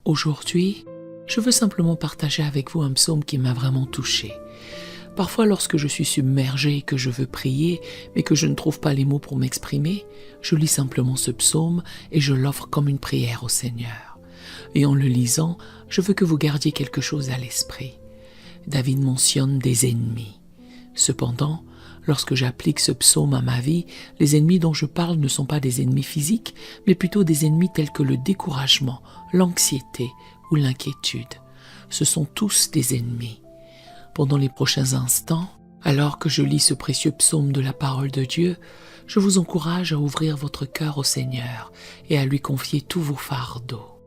Aujourd'hui, je veux simplement partager avec vous un psaume qui m'a vraiment touché. Parfois, lorsque je suis submergé et que je veux prier, mais que je ne trouve pas les mots pour m'exprimer, je lis simplement ce psaume et je l'offre comme une prière au Seigneur. Et en le lisant, je veux que vous gardiez quelque chose à l'esprit. David mentionne des ennemis. Cependant, lorsque j'applique ce psaume à ma vie, les ennemis dont je parle ne sont pas des ennemis physiques, mais plutôt des ennemis tels que le découragement, l'anxiété ou l'inquiétude. Ce sont tous des ennemis. Pendant les prochains instants, alors que je lis ce précieux psaume de la parole de Dieu, je vous encourage à ouvrir votre cœur au Seigneur et à lui confier tous vos fardeaux.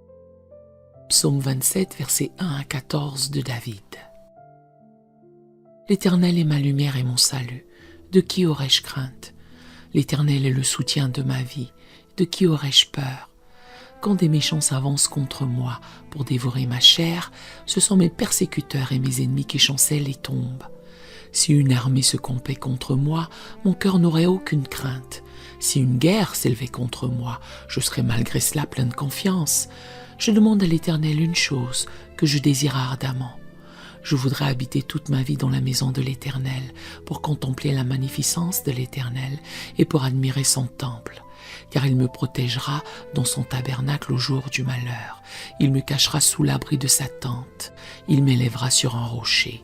Psaume 27, versets 1 à 14 de David. L'Éternel est ma lumière et mon salut. De qui aurais-je crainte? L'Éternel est le soutien de ma vie. De qui aurais-je peur? Quand des méchants s'avancent contre moi pour dévorer ma chair, ce sont mes persécuteurs et mes ennemis qui chancellent et tombent. Si une armée se campait contre moi, mon cœur n'aurait aucune crainte. Si une guerre s'élevait contre moi, je serais malgré cela plein de confiance. Je demande à l'Éternel une chose que je désire ardemment. Je voudrais habiter toute ma vie dans la maison de l'Éternel pour contempler la magnificence de l'Éternel et pour admirer son temple. Car il me protégera dans son tabernacle au jour du malheur. Il me cachera sous l'abri de sa tente. Il m'élèvera sur un rocher.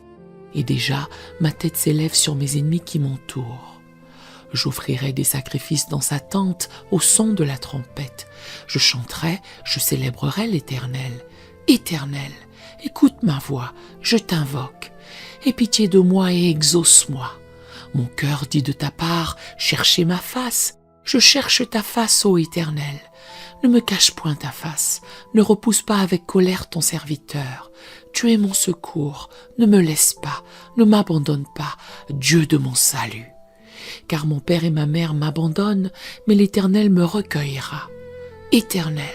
Et déjà, ma tête s'élève sur mes ennemis qui m'entourent. J'offrirai des sacrifices dans sa tente au son de la trompette. Je chanterai, je célébrerai l'Éternel. Éternel, écoute ma voix, je t'invoque. Aie pitié de moi et exauce-moi. Mon cœur dit de ta part, cherchez ma face. Je cherche ta face, ô Éternel. Ne me cache point ta face, ne repousse pas avec colère ton serviteur. Tu es mon secours, ne me laisse pas, ne m'abandonne pas, Dieu de mon salut. Car mon père et ma mère m'abandonnent, mais l'Éternel me recueillera. Éternel,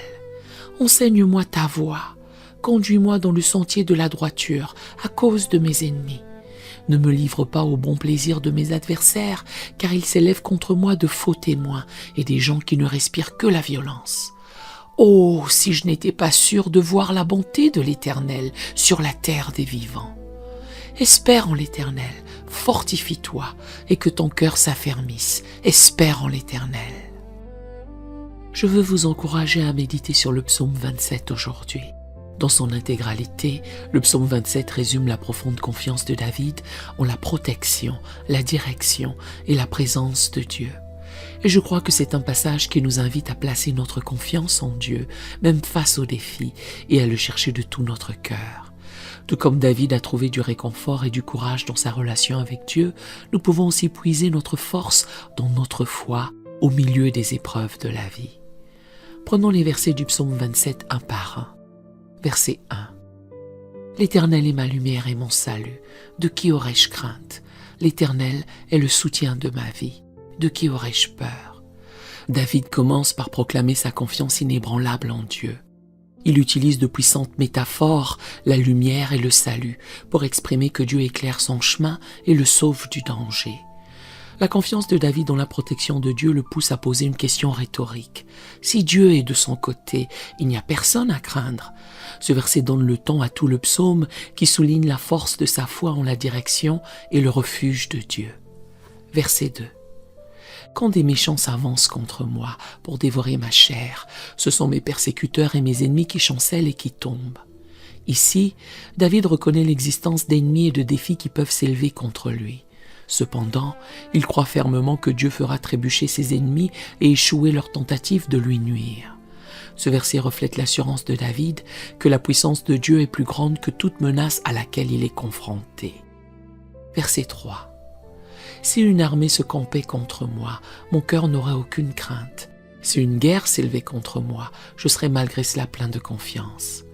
enseigne-moi ta voie, conduis-moi dans le sentier de la droiture à cause de mes ennemis. Ne me livre pas au bon plaisir de mes adversaires, car ils s'élèvent contre moi de faux témoins et des gens qui ne respirent que la violence. Oh, si je n'étais pas sûr de voir la bonté de l'Éternel sur la terre des vivants. Espère en l'Éternel, fortifie-toi, et que ton cœur s'affermisse. Espère en l'Éternel. Je veux vous encourager à méditer sur le psaume 27 aujourd'hui. Dans son intégralité, le psaume 27 résume la profonde confiance de David en la protection, la direction et la présence de Dieu. Et je crois que c'est un passage qui nous invite à placer notre confiance en Dieu, même face aux défis, et à le chercher de tout notre cœur. Tout comme David a trouvé du réconfort et du courage dans sa relation avec Dieu, nous pouvons aussi puiser notre force dans notre foi au milieu des épreuves de la vie. Prenons les versets du psaume 27 un par un. Verset 1. L'Éternel est ma lumière et mon salut. De qui aurais-je crainte? L'Éternel est le soutien de ma vie. De qui aurais-je peur? David commence par proclamer sa confiance inébranlable en Dieu. Il utilise de puissantes métaphores, la lumière et le salut, pour exprimer que Dieu éclaire son chemin et le sauve du danger. La confiance de David dans la protection de Dieu le pousse à poser une question rhétorique. Si Dieu est de son côté, il n'y a personne à craindre. Ce verset donne le ton à tout le psaume qui souligne la force de sa foi en la direction et le refuge de Dieu. Verset 2. Quand des méchants s'avancent contre moi pour dévorer ma chair, ce sont mes persécuteurs et mes ennemis qui chancellent et qui tombent. Ici, David reconnaît l'existence d'ennemis et de défis qui peuvent s'élever contre lui. Cependant, il croit fermement que Dieu fera trébucher ses ennemis et échouer leur tentative de lui nuire. Ce verset reflète l'assurance de David que la puissance de Dieu est plus grande que toute menace à laquelle il est confronté. Verset 3. Si une armée se campait contre moi, mon cœur n'aurait aucune crainte. Si une guerre s'élevait contre moi, je serais malgré cela plein de confiance.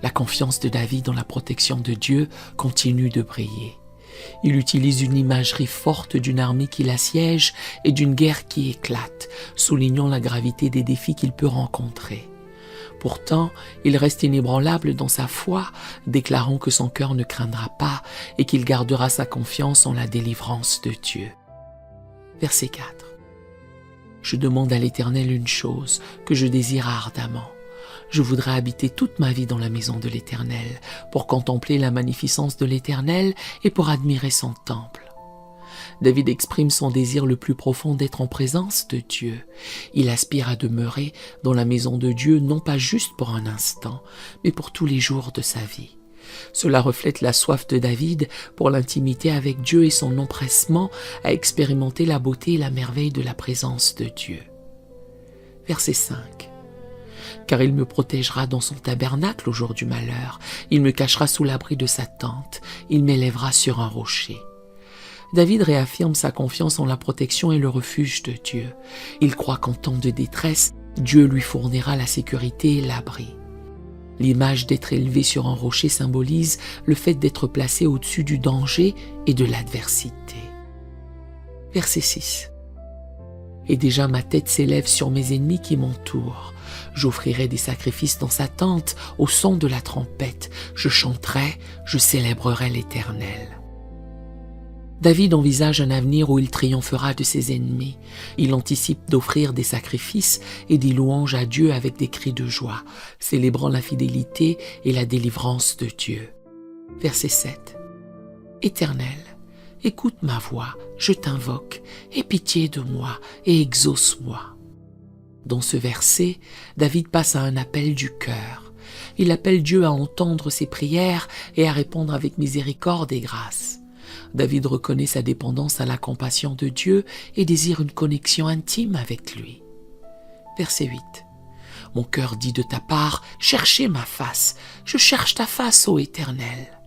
La confiance de David dans la protection de Dieu continue de briller. Il utilise une imagerie forte d'une armée qui l'assiège et d'une guerre qui éclate, soulignant la gravité des défis qu'il peut rencontrer. Pourtant, il reste inébranlable dans sa foi, déclarant que son cœur ne craindra pas et qu'il gardera sa confiance en la délivrance de Dieu. Verset 4. Je demande à l'Éternel une chose que je désire ardemment. Je voudrais habiter toute ma vie dans la maison de l'Éternel, pour contempler la magnificence de l'Éternel et pour admirer son temple. David exprime son désir le plus profond d'être en présence de Dieu. Il aspire à demeurer dans la maison de Dieu, non pas juste pour un instant, mais pour tous les jours de sa vie. Cela reflète la soif de David pour l'intimité avec Dieu et son empressement à expérimenter la beauté et la merveille de la présence de Dieu. Verset 5. Car il me protégera dans son tabernacle au jour du malheur, il me cachera sous l'abri de sa tente, il m'élèvera sur un rocher. David réaffirme sa confiance en la protection et le refuge de Dieu. Il croit qu'en temps de détresse, Dieu lui fournira la sécurité et l'abri. L'image d'être élevé sur un rocher symbolise le fait d'être placé au-dessus du danger et de l'adversité. Verset 6. Et déjà ma tête s'élève sur mes ennemis qui m'entourent. J'offrirai des sacrifices dans sa tente, au son de la trompette. Je chanterai, je célébrerai l'Éternel. David envisage un avenir où il triomphera de ses ennemis. Il anticipe d'offrir des sacrifices et des louanges à Dieu avec des cris de joie, célébrant la fidélité et la délivrance de Dieu. Verset 7. Éternel, écoute ma voix, je t'invoque, aie pitié de moi et exauce-moi. Dans ce verset, David passe à un appel du cœur. Il appelle Dieu à entendre ses prières et à répondre avec miséricorde et grâce. David reconnaît sa dépendance à la compassion de Dieu et désire une connexion intime avec lui. Verset 8. Mon cœur dit de ta part, cherchez ma face, je cherche ta face, ô Éternel.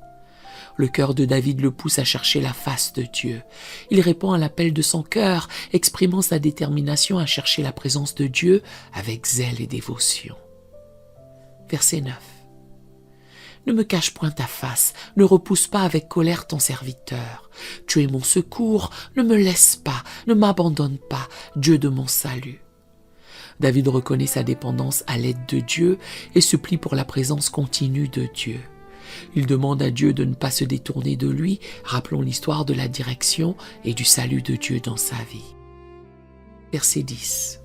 Le cœur de David le pousse à chercher la face de Dieu. Il répond à l'appel de son cœur, exprimant sa détermination à chercher la présence de Dieu avec zèle et dévotion. Verset 9. Ne me cache point ta face, ne repousse pas avec colère ton serviteur. Tu es mon secours, ne me laisse pas, ne m'abandonne pas, Dieu de mon salut. David reconnaît sa dépendance à l'aide de Dieu et supplie pour la présence continue de Dieu. Il demande à Dieu de ne pas se détourner de lui, rappelons l'histoire de la direction et du salut de Dieu dans sa vie. Verset 10.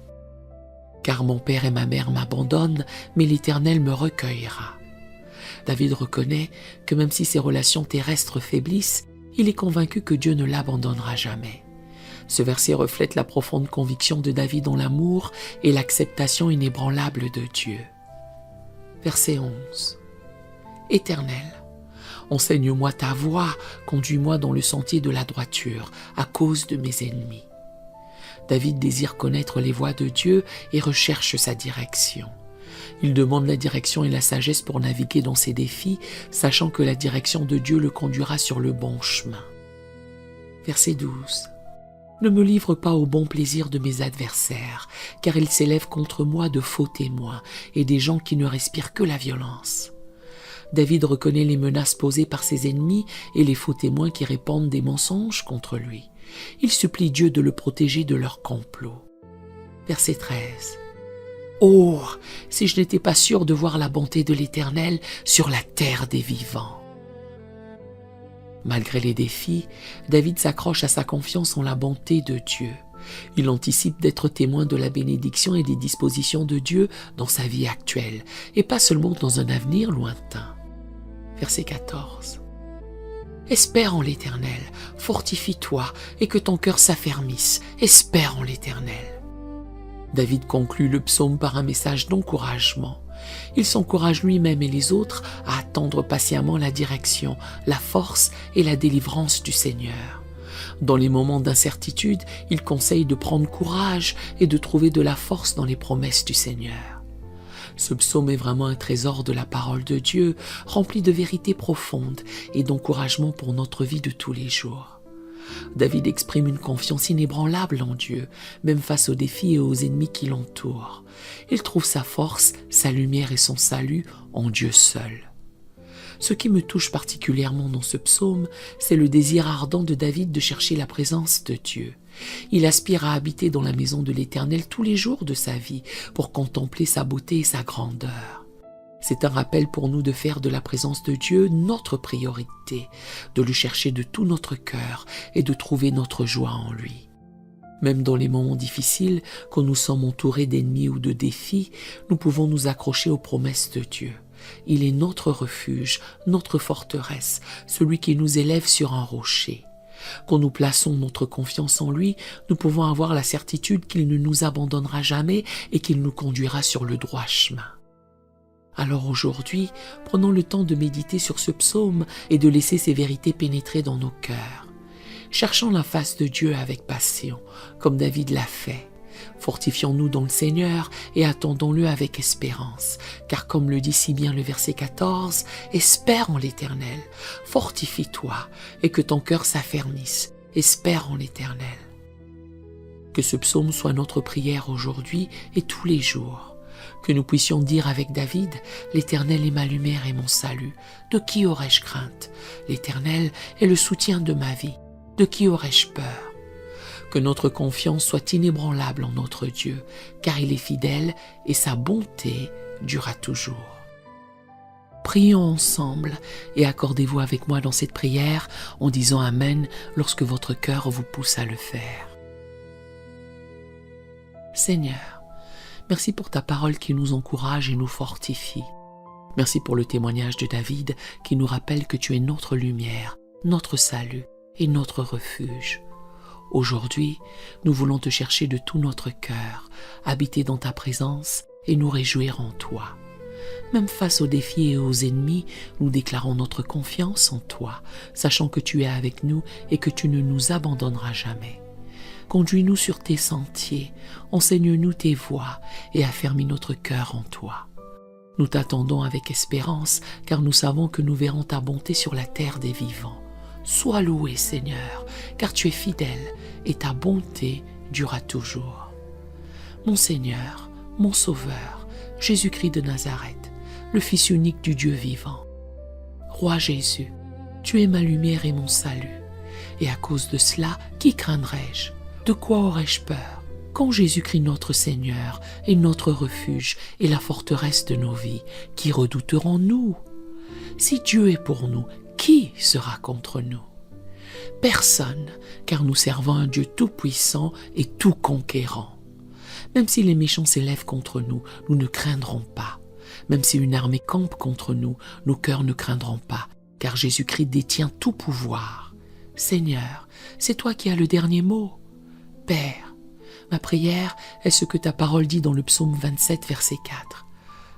Car mon père et ma mère m'abandonnent, mais l'Éternel me recueillera. David reconnaît que même si ses relations terrestres faiblissent, il est convaincu que Dieu ne l'abandonnera jamais. Ce verset reflète la profonde conviction de David en l'amour et l'acceptation inébranlable de Dieu. Verset 11. Éternel, enseigne-moi ta voie, conduis-moi dans le sentier de la droiture, à cause de mes ennemis. David désire connaître les voies de Dieu et recherche sa direction. Il demande la direction et la sagesse pour naviguer dans ses défis, sachant que la direction de Dieu le conduira sur le bon chemin. Verset 12. Ne me livre pas au bon plaisir de mes adversaires, car ils s'élèvent contre moi de faux témoins et des gens qui ne respirent que la violence. David reconnaît les menaces posées par ses ennemis et les faux témoins qui répandent des mensonges contre lui. Il supplie Dieu de le protéger de leur complot. Verset 13. Oh, si je n'étais pas sûr de voir la bonté de l'Éternel sur la terre des vivants. Malgré les défis, David s'accroche à sa confiance en la bonté de Dieu. Il anticipe d'être témoin de la bénédiction et des dispositions de Dieu dans sa vie actuelle, et pas seulement dans un avenir lointain. Verset 14. Espère en l'Éternel, fortifie-toi et que ton cœur s'affermisse, espère en l'Éternel. David conclut le psaume par un message d'encouragement. Il s'encourage lui-même et les autres à attendre patiemment la direction, la force et la délivrance du Seigneur. Dans les moments d'incertitude, il conseille de prendre courage et de trouver de la force dans les promesses du Seigneur. Ce psaume est vraiment un trésor de la parole de Dieu, rempli de vérités profondes et d'encouragement pour notre vie de tous les jours. David exprime une confiance inébranlable en Dieu, même face aux défis et aux ennemis qui l'entourent. Il trouve sa force, sa lumière et son salut en Dieu seul. Ce qui me touche particulièrement dans ce psaume, c'est le désir ardent de David de chercher la présence de Dieu. Il aspire à habiter dans la maison de l'Éternel tous les jours de sa vie pour contempler sa beauté et sa grandeur. C'est un rappel pour nous de faire de la présence de Dieu notre priorité, de le chercher de tout notre cœur et de trouver notre joie en lui. Même dans les moments difficiles, quand nous sommes entourés d'ennemis ou de défis, nous pouvons nous accrocher aux promesses de Dieu. Il est notre refuge, notre forteresse, celui qui nous élève sur un rocher. Quand nous plaçons notre confiance en lui, nous pouvons avoir la certitude qu'il ne nous abandonnera jamais et qu'il nous conduira sur le droit chemin. Alors aujourd'hui, prenons le temps de méditer sur ce psaume et de laisser ces vérités pénétrer dans nos cœurs. Cherchons la face de Dieu avec passion, comme David l'a fait. Fortifions-nous dans le Seigneur et attendons-le avec espérance, car comme le dit si bien le verset 14, « Espère en l'Éternel, fortifie-toi et que ton cœur s'affermisse, espère en l'Éternel. » Que ce psaume soit notre prière aujourd'hui et tous les jours. Que nous puissions dire avec David, « L'Éternel est ma lumière et mon salut. De qui aurais-je crainte? L'Éternel est le soutien de ma vie. De qui aurais-je peur? » Que notre confiance soit inébranlable en notre Dieu, car il est fidèle et sa bonté durera toujours. Prions ensemble et accordez-vous avec moi dans cette prière en disant Amen lorsque votre cœur vous pousse à le faire. Seigneur, merci pour ta parole qui nous encourage et nous fortifie. Merci pour le témoignage de David qui nous rappelle que tu es notre lumière, notre salut et notre refuge. Aujourd'hui, nous voulons te chercher de tout notre cœur, habiter dans ta présence et nous réjouir en toi. Même face aux défis et aux ennemis, nous déclarons notre confiance en toi, sachant que tu es avec nous et que tu ne nous abandonneras jamais. Conduis-nous sur tes sentiers, enseigne-nous tes voies et affermis notre cœur en toi. Nous t'attendons avec espérance, car nous savons que nous verrons ta bonté sur la terre des vivants. Sois loué, Seigneur, car tu es fidèle et ta bonté durera toujours. Mon Seigneur, mon Sauveur, Jésus-Christ de Nazareth, le Fils unique du Dieu vivant. Roi Jésus, tu es ma lumière et mon salut. Et à cause de cela, qui craindrais-je? De quoi aurais-je peur? Quand Jésus-Christ notre Seigneur est notre refuge et la forteresse de nos vies, qui redouterons-nous? Si Dieu est pour nous, qui sera contre nous? Personne, car nous servons un Dieu tout-puissant et tout-conquérant. Même si les méchants s'élèvent contre nous, nous ne craindrons pas. Même si une armée campe contre nous, nos cœurs ne craindront pas, car Jésus-Christ détient tout pouvoir. Seigneur, c'est toi qui as le dernier mot. Père, ma prière est ce que ta parole dit dans le psaume 27, verset 4.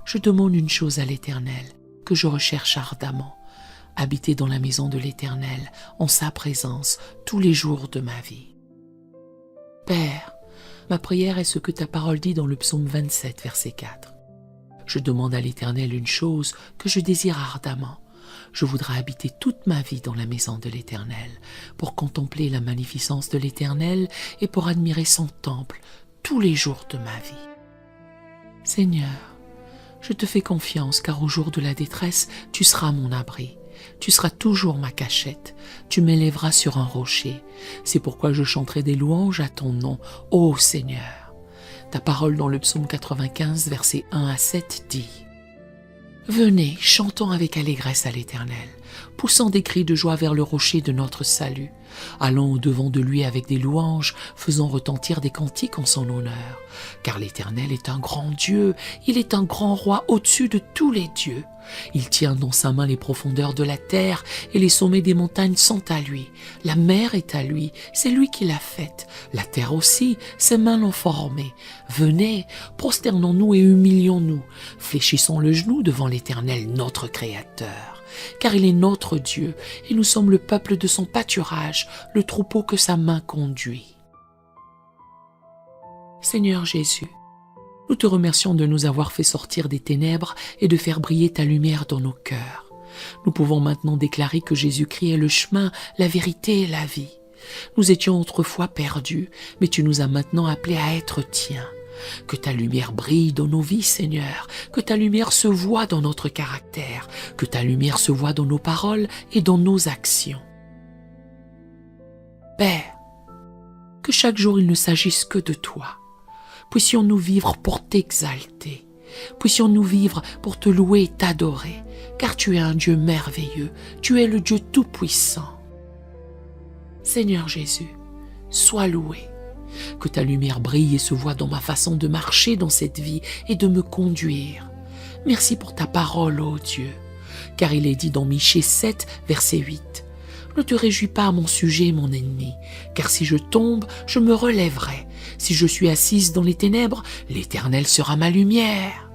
Je demande une chose à l'Éternel, que je recherche ardemment, habiter dans la maison de l'Éternel, en sa présence, tous les jours de ma vie. Père, ma prière est ce que ta parole dit dans le psaume 27, verset 4. Je demande à l'Éternel une chose que je désire ardemment. Je voudrais habiter toute ma vie dans la maison de l'Éternel, pour contempler la magnificence de l'Éternel et pour admirer son temple tous les jours de ma vie. Seigneur, je te fais confiance car au jour de la détresse, tu seras mon abri. Tu seras toujours ma cachette, tu m'élèveras sur un rocher. C'est pourquoi je chanterai des louanges à ton nom, ô Seigneur. Ta parole dans le psaume 95, versets 1 à 7 dit « Venez, chantons avec allégresse à l'Éternel, poussant des cris de joie vers le rocher de notre salut. Allons au-devant de lui avec des louanges, faisant retentir des cantiques en son honneur. Car l'Éternel est un grand Dieu, il est un grand roi au-dessus de tous les dieux. Il tient dans sa main les profondeurs de la terre et les sommets des montagnes sont à lui. La mer est à lui, c'est lui qui l'a faite. La terre aussi, ses mains l'ont formée. Venez, prosternons-nous et humilions-nous. Fléchissons le genou devant l'Éternel, notre Créateur. Car il est notre Dieu et nous sommes le peuple de son pâturage, le troupeau que sa main conduit. Seigneur Jésus, nous te remercions de nous avoir fait sortir des ténèbres et de faire briller ta lumière dans nos cœurs. Nous pouvons maintenant déclarer que Jésus-Christ est le chemin, la vérité et la vie. Nous étions autrefois perdus, mais tu nous as maintenant appelés à être tiens. Que ta lumière brille dans nos vies, Seigneur, que ta lumière se voie dans notre caractère, que ta lumière se voie dans nos paroles et dans nos actions. Père, que chaque jour il ne s'agisse que de toi. Puissions-nous vivre pour t'exalter, puissions-nous vivre pour te louer et t'adorer, car tu es un Dieu merveilleux, tu es le Dieu tout-puissant. Seigneur Jésus, sois loué. Que ta lumière brille et se voie dans ma façon de marcher dans cette vie et de me conduire. Merci pour ta parole, ô Dieu, car il est dit dans Michée 7, verset 8. Ne te réjouis pas à mon sujet, mon ennemi, car si je tombe, je me relèverai. Si je suis assise dans les ténèbres, l'Éternel sera ma lumière.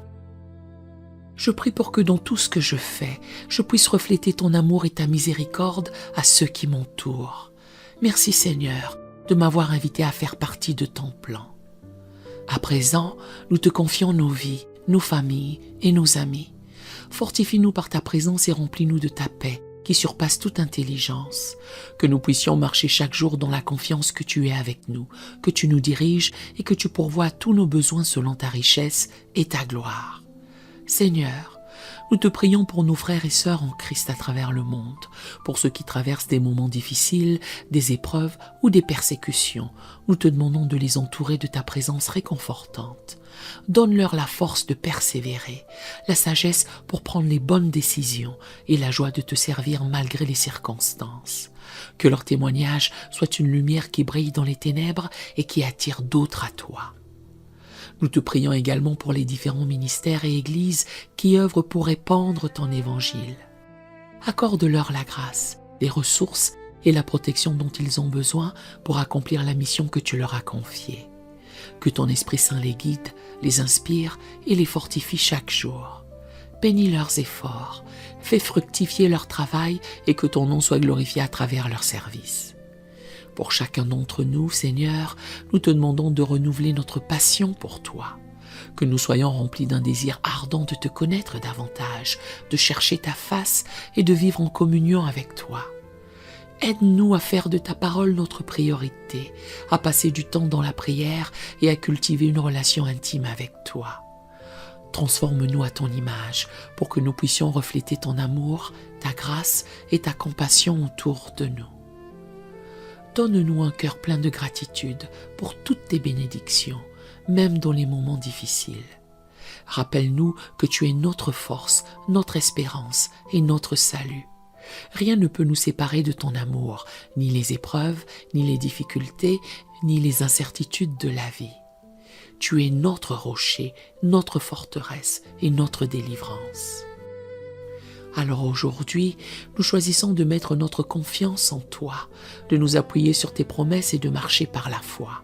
Je prie pour que dans tout ce que je fais, je puisse refléter ton amour et ta miséricorde à ceux qui m'entourent. Merci Seigneur de m'avoir invité à faire partie de ton plan. À présent, nous te confions nos vies, nos familles et nos amis. Fortifie-nous par ta présence et remplis-nous de ta paix qui surpasse toute intelligence. Que nous puissions marcher chaque jour dans la confiance que tu es avec nous, que tu nous diriges et que tu pourvois à tous nos besoins selon ta richesse et ta gloire. Seigneur, nous te prions pour nos frères et sœurs en Christ à travers le monde, pour ceux qui traversent des moments difficiles, des épreuves ou des persécutions. Nous te demandons de les entourer de ta présence réconfortante. Donne-leur la force de persévérer, la sagesse pour prendre les bonnes décisions et la joie de te servir malgré les circonstances. Que leur témoignage soit une lumière qui brille dans les ténèbres et qui attire d'autres à toi. Nous te prions également pour les différents ministères et églises qui œuvrent pour répandre ton évangile. Accorde-leur la grâce, les ressources et la protection dont ils ont besoin pour accomplir la mission que tu leur as confiée. Que ton Esprit Saint les guide, les inspire et les fortifie chaque jour. Bénis leurs efforts, fais fructifier leur travail et que ton nom soit glorifié à travers leur service. Pour chacun d'entre nous, Seigneur, nous te demandons de renouveler notre passion pour toi, que nous soyons remplis d'un désir ardent de te connaître davantage, de chercher ta face et de vivre en communion avec toi. Aide-nous à faire de ta parole notre priorité, à passer du temps dans la prière et à cultiver une relation intime avec toi. Transforme-nous à ton image pour que nous puissions refléter ton amour, ta grâce et ta compassion autour de nous. Donne-nous un cœur plein de gratitude pour toutes tes bénédictions, même dans les moments difficiles. Rappelle-nous que tu es notre force, notre espérance et notre salut. Rien ne peut nous séparer de ton amour, ni les épreuves, ni les difficultés, ni les incertitudes de la vie. Tu es notre rocher, notre forteresse et notre délivrance. Alors aujourd'hui, nous choisissons de mettre notre confiance en toi, de nous appuyer sur tes promesses et de marcher par la foi.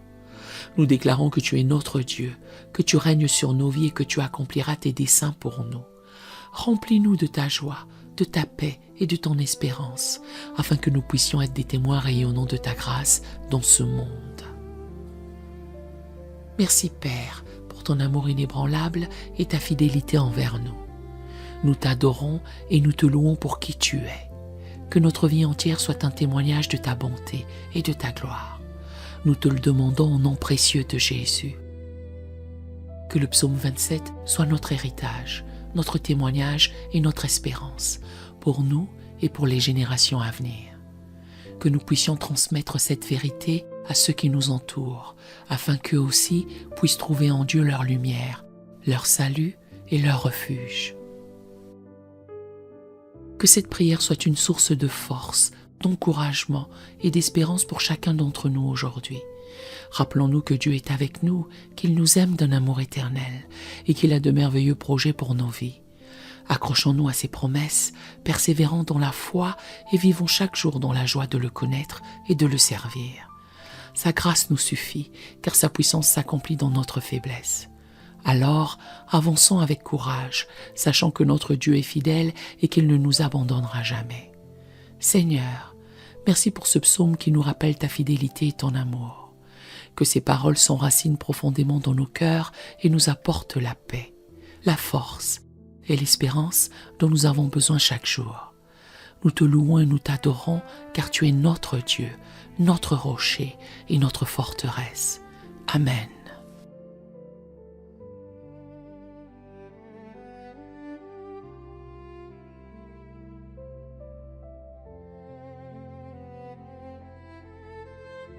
Nous déclarons que tu es notre Dieu, que tu règnes sur nos vies et que tu accompliras tes desseins pour nous. Remplis-nous de ta joie, de ta paix et de ton espérance, afin que nous puissions être des témoins rayonnants de ta grâce dans ce monde. Merci Père pour ton amour inébranlable et ta fidélité envers nous. Nous t'adorons et nous te louons pour qui tu es. Que notre vie entière soit un témoignage de ta bonté et de ta gloire. Nous te le demandons au nom précieux de Jésus. Que le psaume 27 soit notre héritage, notre témoignage et notre espérance, pour nous et pour les générations à venir. Que nous puissions transmettre cette vérité à ceux qui nous entourent, afin qu'eux aussi puissent trouver en Dieu leur lumière, leur salut et leur refuge. Que cette prière soit une source de force, d'encouragement et d'espérance pour chacun d'entre nous aujourd'hui. Rappelons-nous que Dieu est avec nous, qu'il nous aime d'un amour éternel et qu'il a de merveilleux projets pour nos vies. Accrochons-nous à ses promesses, persévérons dans la foi et vivons chaque jour dans la joie de le connaître et de le servir. Sa grâce nous suffit, car sa puissance s'accomplit dans notre faiblesse. Alors, avançons avec courage, sachant que notre Dieu est fidèle et qu'il ne nous abandonnera jamais. Seigneur, merci pour ce psaume qui nous rappelle ta fidélité et ton amour. Que ces paroles s'enracinent profondément dans nos cœurs et nous apportent la paix, la force et l'espérance dont nous avons besoin chaque jour. Nous te louons et nous t'adorons, car tu es notre Dieu, notre rocher et notre forteresse. Amen.